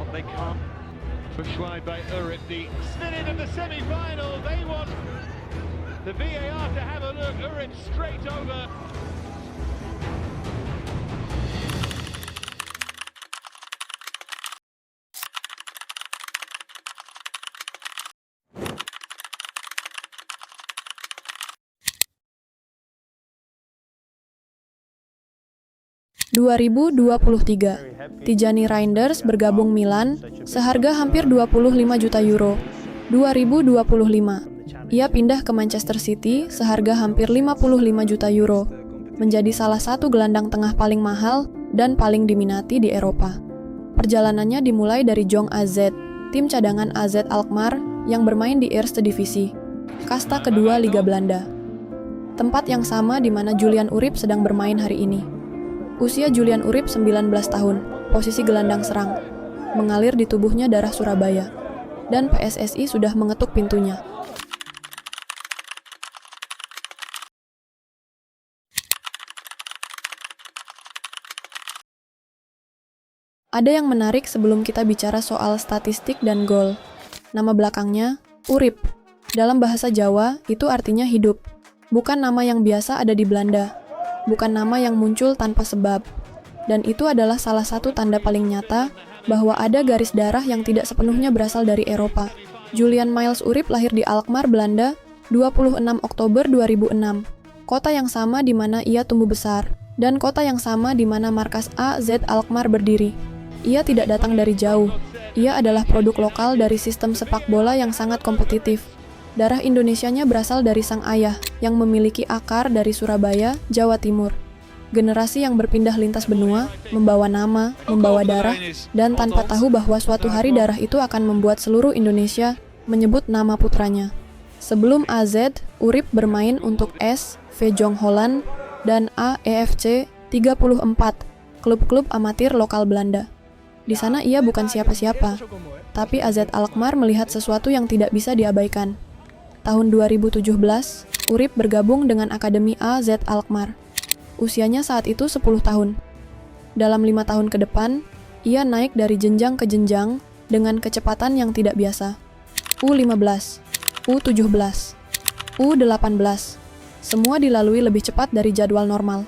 They can't push wide by Urip. The minute of the semi-final. They want the VAR to have a look. Urip straight over. ...2023, Tijani Reinders bergabung Milan, seharga hampir 25 juta euro. 2025, ia pindah ke Manchester City, seharga hampir 55 juta euro. Menjadi salah satu gelandang tengah paling mahal dan paling diminati di Eropa. Perjalanannya dimulai dari Jong AZ, tim cadangan AZ Alkmaar yang bermain di Eerste Divisie, kasta kedua Liga Belanda. Tempat yang sama di mana Julian Urip sedang bermain hari ini. Usia Julian Urip 19 tahun, posisi gelandang serang. Mengalir di tubuhnya darah Surabaya. Dan PSSI sudah mengetuk pintunya. Ada yang menarik sebelum kita bicara soal statistik dan gol. Nama belakangnya, Urip. Dalam bahasa Jawa, itu artinya hidup. Bukan nama yang biasa ada di Belanda. Bukan nama yang muncul tanpa sebab. Dan itu adalah salah satu tanda paling nyata bahwa ada garis darah yang tidak sepenuhnya berasal dari Eropa. Julian Miles Urip lahir di Alkmaar, Belanda, 26 Oktober 2006. Kota yang sama di mana ia tumbuh besar, dan kota yang sama di mana markas AZ Alkmaar berdiri. Ia tidak datang dari jauh. Ia adalah produk lokal dari sistem sepak bola yang sangat kompetitif. Darah Indonesianya berasal dari sang ayah yang memiliki akar dari Surabaya, Jawa Timur. Generasi yang berpindah lintas benua, membawa nama, membawa darah, dan tanpa tahu bahwa suatu hari darah itu akan membuat seluruh Indonesia menyebut nama putranya. Sebelum AZ, Urip bermain untuk SV Jong Holland dan AEFC 34, klub-klub amatir lokal Belanda. Di sana ia bukan siapa-siapa, tapi AZ Alkmaar melihat sesuatu yang tidak bisa diabaikan. Tahun 2017, Urip bergabung dengan Akademi AZ Alkmaar. Usianya saat itu 10 tahun. Dalam 5 tahun ke depan, ia naik dari jenjang ke jenjang dengan kecepatan yang tidak biasa. U15, U17, U18, semua dilalui lebih cepat dari jadwal normal.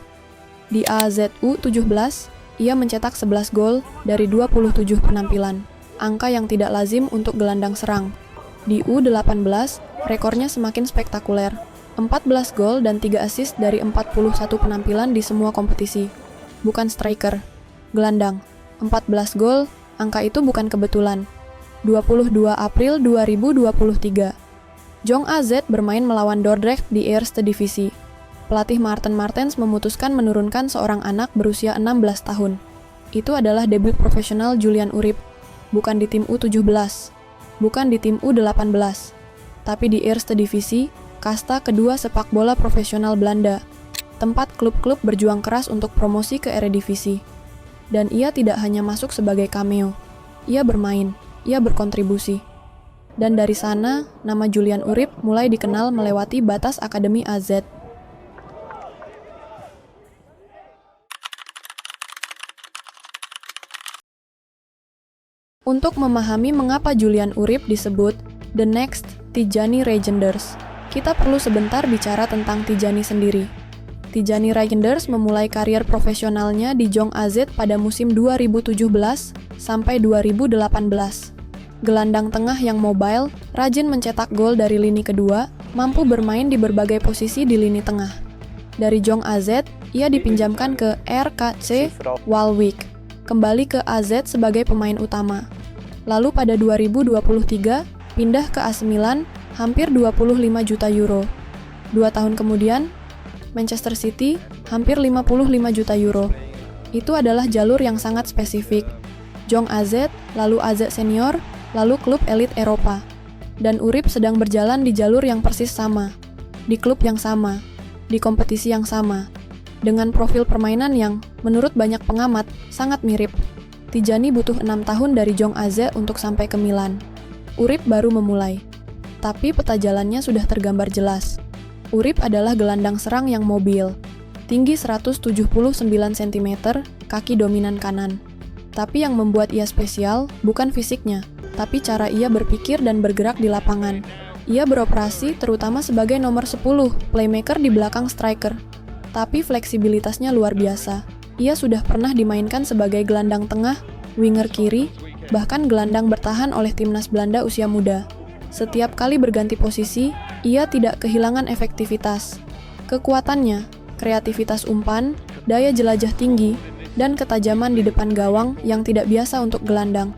Di AZ U17, ia mencetak 11 gol dari 27 penampilan, angka yang tidak lazim untuk gelandang serang. Di U18, rekornya semakin spektakuler, 14 gol dan 3 assist dari 41 penampilan di semua kompetisi. Bukan striker, gelandang. 14 gol, angka itu bukan kebetulan. 22 April 2023. Jong AZ bermain melawan Dordrecht di Eerste Divisie. Pelatih Maarten Martens memutuskan menurunkan seorang anak berusia 16 tahun. Itu adalah debut profesional Julian Urip, bukan di tim U17. Bukan di tim U18, tapi di Eerste Divisie, kasta kedua sepak bola profesional Belanda, tempat klub-klub berjuang keras untuk promosi ke Eredivisie. Dan ia tidak hanya masuk sebagai cameo, ia bermain, ia berkontribusi. Dan dari sana, nama Julian Urip mulai dikenal melewati batas Akademi AZ. Untuk memahami mengapa Julian Urip disebut The Next Tijani Reijenders, kita perlu sebentar bicara tentang Tijani sendiri. Tijani Reijenders memulai karier profesionalnya di Jong AZ pada musim 2017 sampai 2018. Gelandang tengah yang mobile, rajin mencetak gol dari lini kedua, mampu bermain di berbagai posisi di lini tengah. Dari Jong AZ, ia dipinjamkan ke RKC Waalwijk, kembali ke AZ sebagai pemain utama. Lalu pada 2023, pindah ke AC Milan, hampir 25 juta euro. 2 tahun kemudian, Manchester City, hampir 55 juta euro. Itu adalah jalur yang sangat spesifik. Jong AZ, lalu AZ Senior, lalu klub elit Eropa. Dan Urip sedang berjalan di jalur yang persis sama, di klub yang sama, di kompetisi yang sama, dengan profil permainan yang, menurut banyak pengamat, sangat mirip. Tijani butuh 6 tahun dari Jong AZ untuk sampai ke Milan. Urip baru memulai. Tapi peta jalannya sudah tergambar jelas. Urip adalah gelandang serang yang mobil. Tinggi 179 cm, kaki dominan kanan. Tapi yang membuat ia spesial bukan fisiknya, tapi cara ia berpikir dan bergerak di lapangan. Ia beroperasi terutama sebagai nomor 10, playmaker di belakang striker. Tapi fleksibilitasnya luar biasa. Ia sudah pernah dimainkan sebagai gelandang tengah, winger kiri, bahkan gelandang bertahan oleh timnas Belanda usia muda. Setiap kali berganti posisi, ia tidak kehilangan efektivitas. Kekuatannya, kreativitas umpan, daya jelajah tinggi, dan ketajaman di depan gawang yang tidak biasa untuk gelandang.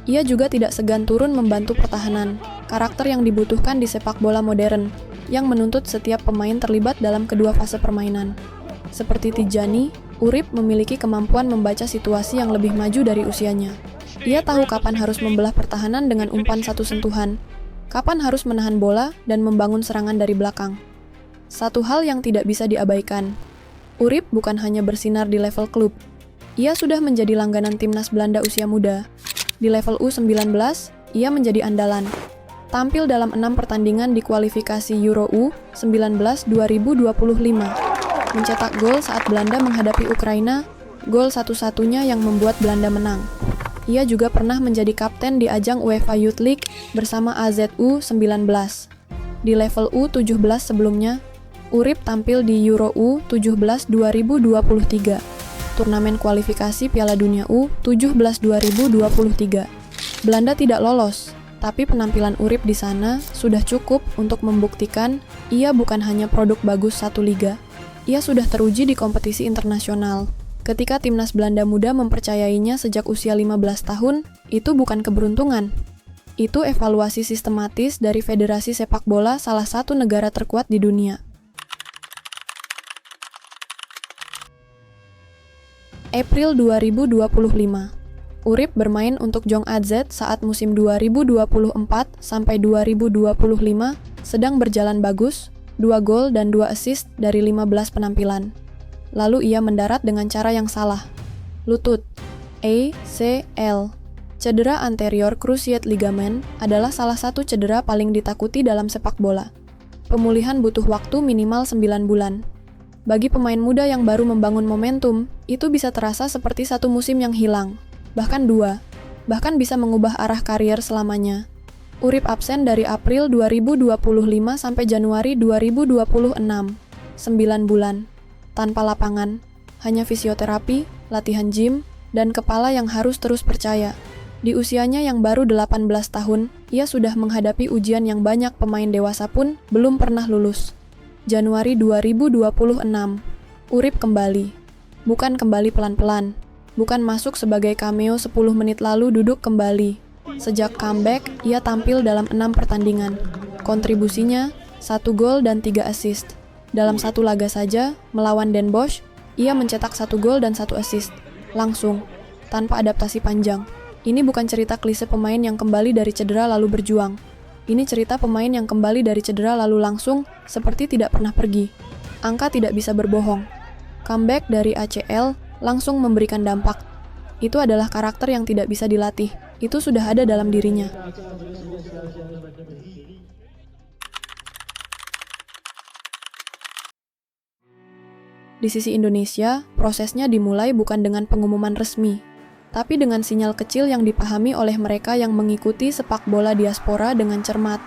Ia juga tidak segan turun membantu pertahanan, karakter yang dibutuhkan di sepak bola modern, yang menuntut setiap pemain terlibat dalam kedua fase permainan. Seperti Tijani, Urip memiliki kemampuan membaca situasi yang lebih maju dari usianya. Ia tahu kapan harus membelah pertahanan dengan umpan satu sentuhan, kapan harus menahan bola dan membangun serangan dari belakang. Satu hal yang tidak bisa diabaikan, Urip bukan hanya bersinar di level klub. Ia sudah menjadi langganan timnas Belanda usia muda. Di level U19, ia menjadi andalan. Tampil dalam 6 pertandingan di kualifikasi Euro U19 2025. Mencetak gol saat Belanda menghadapi Ukraina, gol satu-satunya yang membuat Belanda menang. Ia juga pernah menjadi kapten di ajang UEFA Youth League bersama AZ U19. Di level U17 sebelumnya, Urip tampil di Euro U17 2023. Turnamen kualifikasi Piala Dunia U17 2023. Belanda tidak lolos, tapi penampilan Urip di sana sudah cukup untuk membuktikan ia bukan hanya produk bagus satu liga. Ia sudah teruji di kompetisi internasional. Ketika timnas Belanda muda mempercayainya sejak usia 15 tahun, itu bukan keberuntungan. Itu evaluasi sistematis dari Federasi Sepak Bola salah satu negara terkuat di dunia. April 2025. Urip bermain untuk Jong AZ saat musim 2024 sampai 2025 sedang berjalan bagus, 2 gol dan 2 assist dari 15 penampilan. Lalu ia mendarat dengan cara yang salah. Lutut, ACL. Cedera anterior cruciate ligament adalah salah satu cedera paling ditakuti dalam sepak bola. Pemulihan butuh waktu minimal 9 bulan. Bagi pemain muda yang baru membangun momentum, itu bisa terasa seperti satu musim yang hilang, bahkan 2, bahkan bisa mengubah arah karier selamanya. Urip absen dari April 2025 sampai Januari 2026, 9 bulan, tanpa lapangan, hanya fisioterapi, latihan gym, dan kepala yang harus terus percaya. Di usianya yang baru 18 tahun, ia sudah menghadapi ujian yang banyak pemain dewasa pun belum pernah lulus. Januari 2026, Urip kembali. Bukan kembali pelan-pelan, bukan masuk sebagai cameo 10 menit lalu duduk kembali. Sejak comeback, ia tampil dalam 6 pertandingan. Kontribusinya, 1 gol dan 3 assist. Dalam satu laga saja, melawan Den Bosch, ia mencetak 1 gol dan 1 assist. Langsung, tanpa adaptasi panjang. Ini bukan cerita klise pemain yang kembali dari cedera lalu berjuang. Ini cerita pemain yang kembali dari cedera lalu langsung, seperti tidak pernah pergi. Angka tidak bisa berbohong. Comeback dari ACL langsung memberikan dampak. Itu adalah karakter yang tidak bisa dilatih. Itu sudah ada dalam dirinya. Di sisi Indonesia, prosesnya dimulai bukan dengan pengumuman resmi, tapi dengan sinyal kecil yang dipahami oleh mereka yang mengikuti sepak bola diaspora dengan cermat.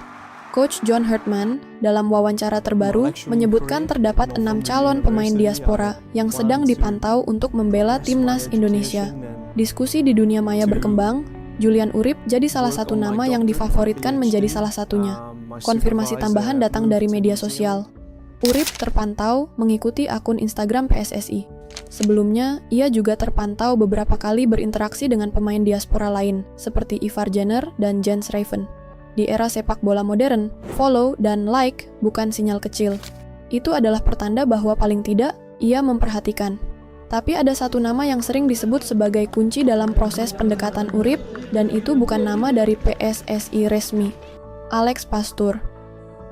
Coach John Herdman dalam wawancara terbaru menyebutkan terdapat 6 calon pemain diaspora yang sedang dipantau untuk membela timnas Indonesia. Diskusi di dunia maya berkembang, Julian Urip jadi salah satu nama yang difavoritkan menjadi salah satunya. Konfirmasi tambahan datang dari media sosial. Urip terpantau mengikuti akun Instagram PSSI. Sebelumnya, ia juga terpantau beberapa kali berinteraksi dengan pemain diaspora lain, seperti Ivar Jenner dan Jens Raven. Di era sepak bola modern, follow dan like bukan sinyal kecil. Itu adalah pertanda bahwa paling tidak, ia memperhatikan. Tapi ada satu nama yang sering disebut sebagai kunci dalam proses pendekatan Urip, dan itu bukan nama dari PSSI resmi. Alex Pastoor,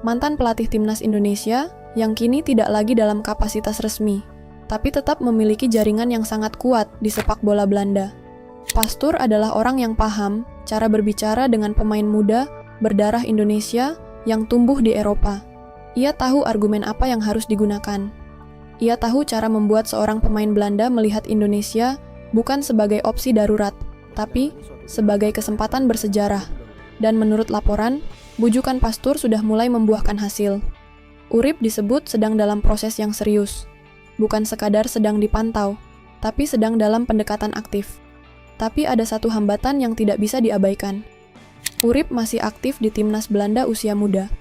mantan pelatih timnas Indonesia, yang kini tidak lagi dalam kapasitas resmi, tapi tetap memiliki jaringan yang sangat kuat di sepak bola Belanda. Pastoor adalah orang yang paham cara berbicara dengan pemain muda berdarah Indonesia yang tumbuh di Eropa. Ia tahu argumen apa yang harus digunakan. Ia tahu cara membuat seorang pemain Belanda melihat Indonesia bukan sebagai opsi darurat, tapi sebagai kesempatan bersejarah. Dan menurut laporan, bujukan Pastur sudah mulai membuahkan hasil. Urip disebut sedang dalam proses yang serius, bukan sekadar sedang dipantau, tapi sedang dalam pendekatan aktif. Tapi ada satu hambatan yang tidak bisa diabaikan. Urip masih aktif di timnas Belanda usia muda.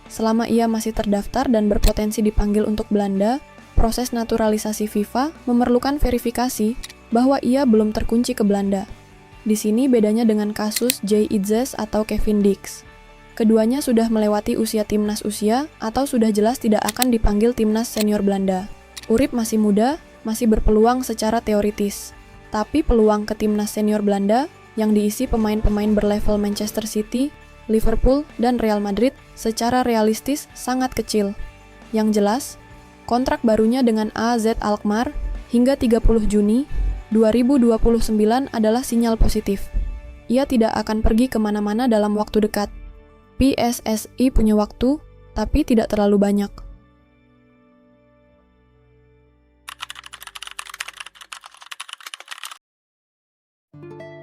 Selama ia masih terdaftar dan berpotensi dipanggil untuk Belanda, proses naturalisasi FIFA memerlukan verifikasi bahwa ia belum terkunci ke Belanda. Di sini bedanya dengan kasus Jay Itzes atau Kevin Dix. Keduanya sudah melewati usia timnas usia atau sudah jelas tidak akan dipanggil timnas senior Belanda. Urip masih muda, masih berpeluang secara teoritis. Tapi peluang ke timnas senior Belanda yang diisi pemain-pemain berlevel Manchester City, Liverpool, dan Real Madrid secara realistis sangat kecil. Yang jelas, kontrak barunya dengan AZ Alkmaar hingga 30 Juni 2029 adalah sinyal positif. Ia tidak akan pergi kemana-mana dalam waktu dekat. PSSI punya waktu, tapi tidak terlalu banyak.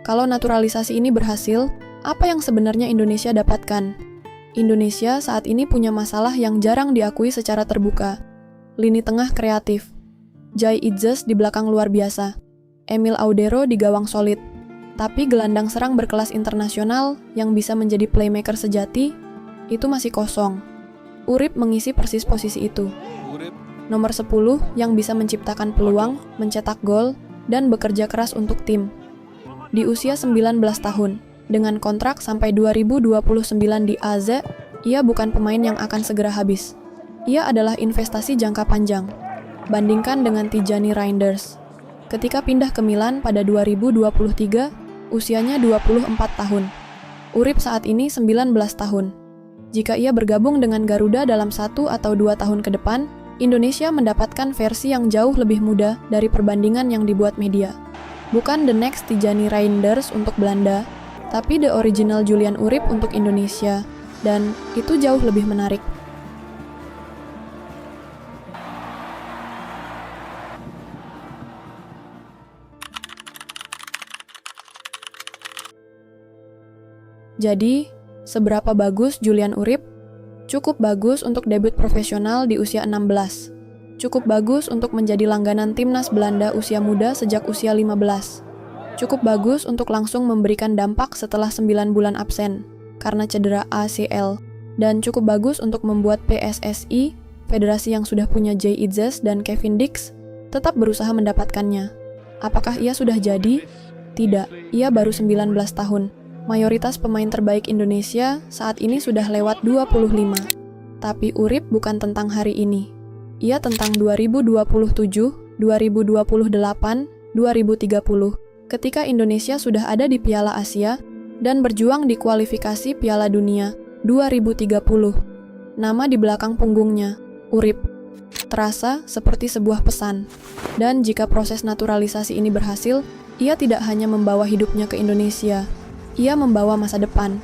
Kalau naturalisasi ini berhasil, apa yang sebenarnya Indonesia dapatkan? Indonesia saat ini punya masalah yang jarang diakui secara terbuka. Lini tengah kreatif. Jay Itzes di belakang luar biasa. Emil Audero di gawang solid. Tapi gelandang serang berkelas internasional yang bisa menjadi playmaker sejati, itu masih kosong. Urip mengisi persis posisi itu. Nomor 10 yang bisa menciptakan peluang, mencetak gol, dan bekerja keras untuk tim. Di usia 19 tahun, dengan kontrak sampai 2029 di AZ, ia bukan pemain yang akan segera habis. Ia adalah investasi jangka panjang. Bandingkan dengan Tijani Reinders. Ketika pindah ke Milan pada 2023, usianya 24 tahun. Urip saat ini 19 tahun. Jika ia bergabung dengan Garuda dalam 1 atau 2 tahun ke depan, Indonesia mendapatkan versi yang jauh lebih muda dari perbandingan yang dibuat media. Bukan the next Tijani Reinders untuk Belanda, tapi the original Julian Urip untuk Indonesia, dan itu jauh lebih menarik. Jadi, seberapa bagus Julian Urip? Cukup bagus untuk debut profesional di usia 16. Cukup bagus untuk menjadi langganan timnas Belanda usia muda sejak usia 15. Cukup bagus untuk langsung memberikan dampak setelah 9 bulan absen karena cedera ACL. Dan cukup bagus untuk membuat PSSI, federasi yang sudah punya Jay Itzes dan Kevin Dix, tetap berusaha mendapatkannya. Apakah ia sudah jadi? Tidak, ia baru 19 tahun. Mayoritas pemain terbaik Indonesia saat ini sudah lewat 25. Tapi Urip bukan tentang hari ini. Ia tentang 2027, 2028, 2030, ketika Indonesia sudah ada di Piala Asia dan berjuang di kualifikasi Piala Dunia 2030. Nama di belakang punggungnya, Urip. Terasa seperti sebuah pesan. Dan jika proses naturalisasi ini berhasil, ia tidak hanya membawa hidupnya ke Indonesia, ia membawa masa depan.